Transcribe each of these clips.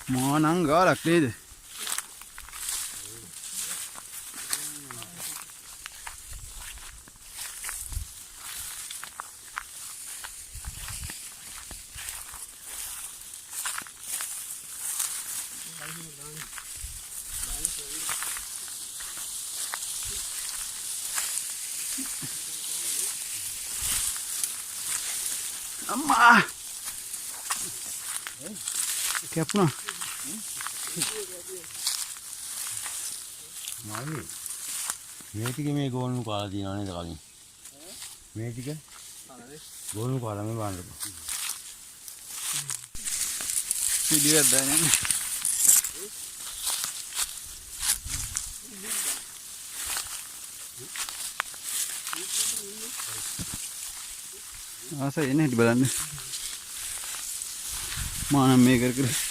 මානං ගාලක් නේද? අම්මා කැපුණා මල්ලි මේ ටික මේ ගෝල්නු කාලා තියනවා නේද කලින් මේ ටික ගෝල්නු කාලා මේ බලන්න වීඩියෝ එකක් දාන්නේ ආසයි එන්නේ හිට බලන්න මානම් මේ කර කර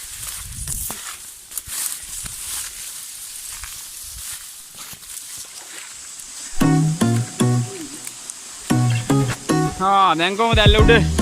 දැන් කොහොමද ඇල්ල උඩ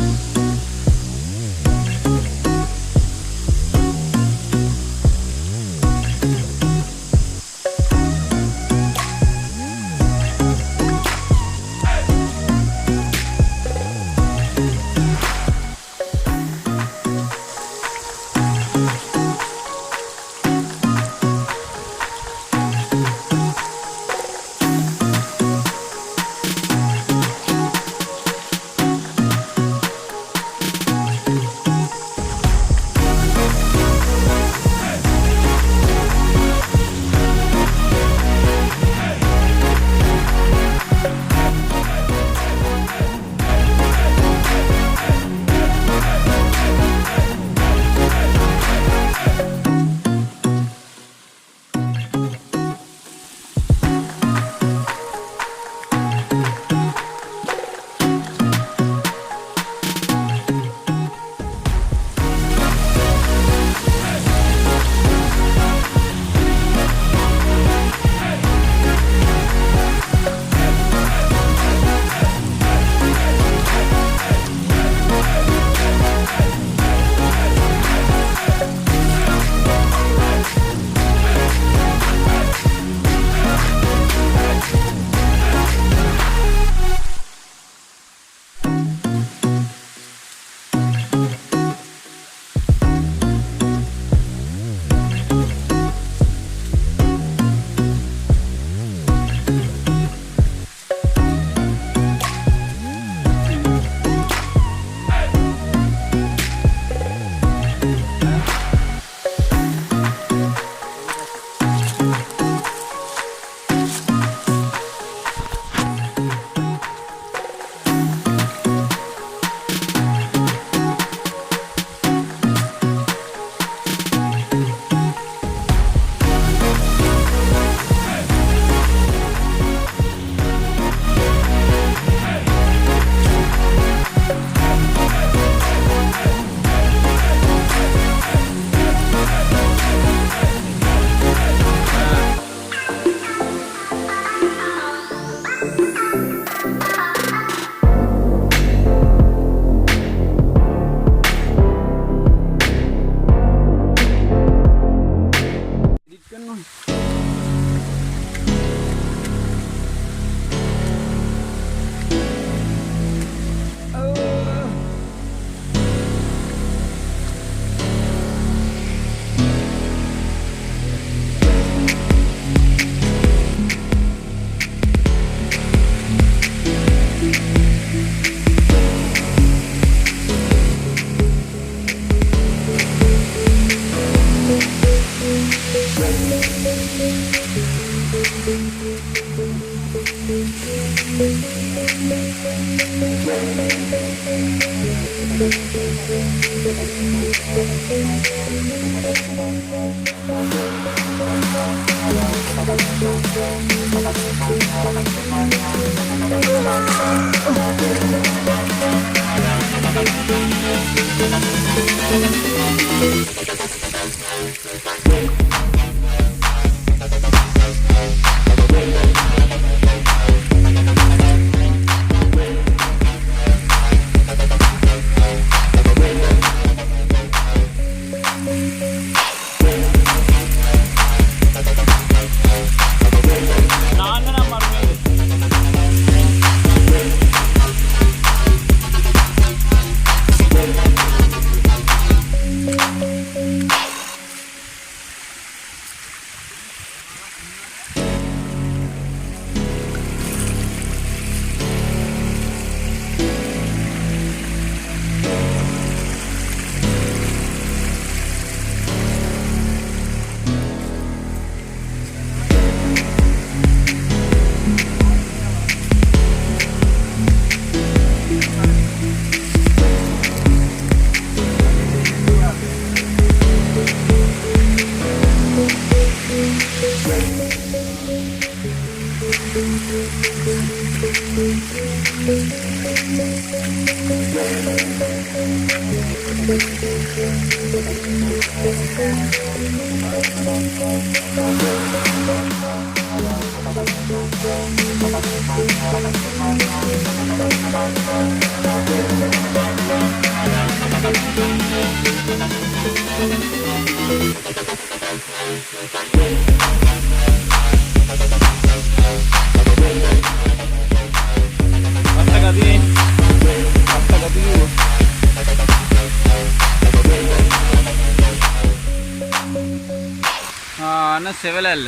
අන්න සෙවලැල්ල.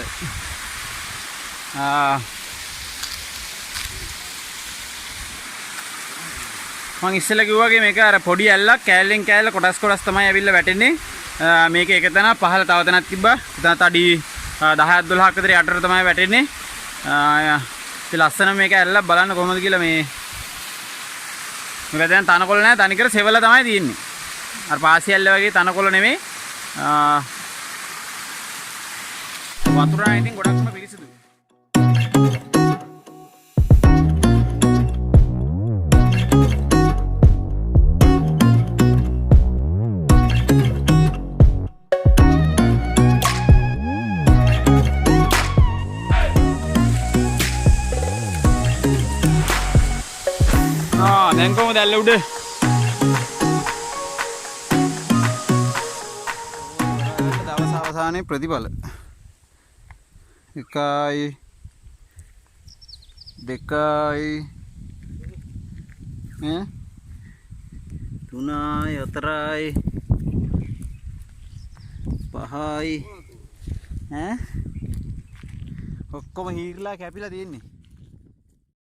මං ඉස්සෙල්ලා කිව්වා වගේ මේක අර පොඩි ඇල්ලක් කෑල්ලෙන් කෑල්ල කොටස් කොටස් තමයි ඇවිල්ලා වැටෙන්නේ. මේක එක තැන පහළ තව තැනක් තිබ්බා. එතනත් අඩි 10ක් 12ක් විතර යටට තමයි වැටෙන්නේ. ඉතින් ලස්සන මේක ඇල්ලක් බලන්න කොහොමද කියලා මේ දැන් තනකොළ නැහැ, තනිකර සෙවල තමයි තියෙන්නේ. අර පාසි ඇල්ල වගේ තනකොළ නෙමෙයි. වතුර නම් ඉතින් ගොඩක්ම පිරිසිදුයි. දැන් කොහොමද ඇල්ල උඩ? දවස් අවසානයේ ප්‍රතිඵල 1යි 2යි 3යි 4යි 5යි ඔක්කොම හීරලා කැපිලා තියෙන්නේ.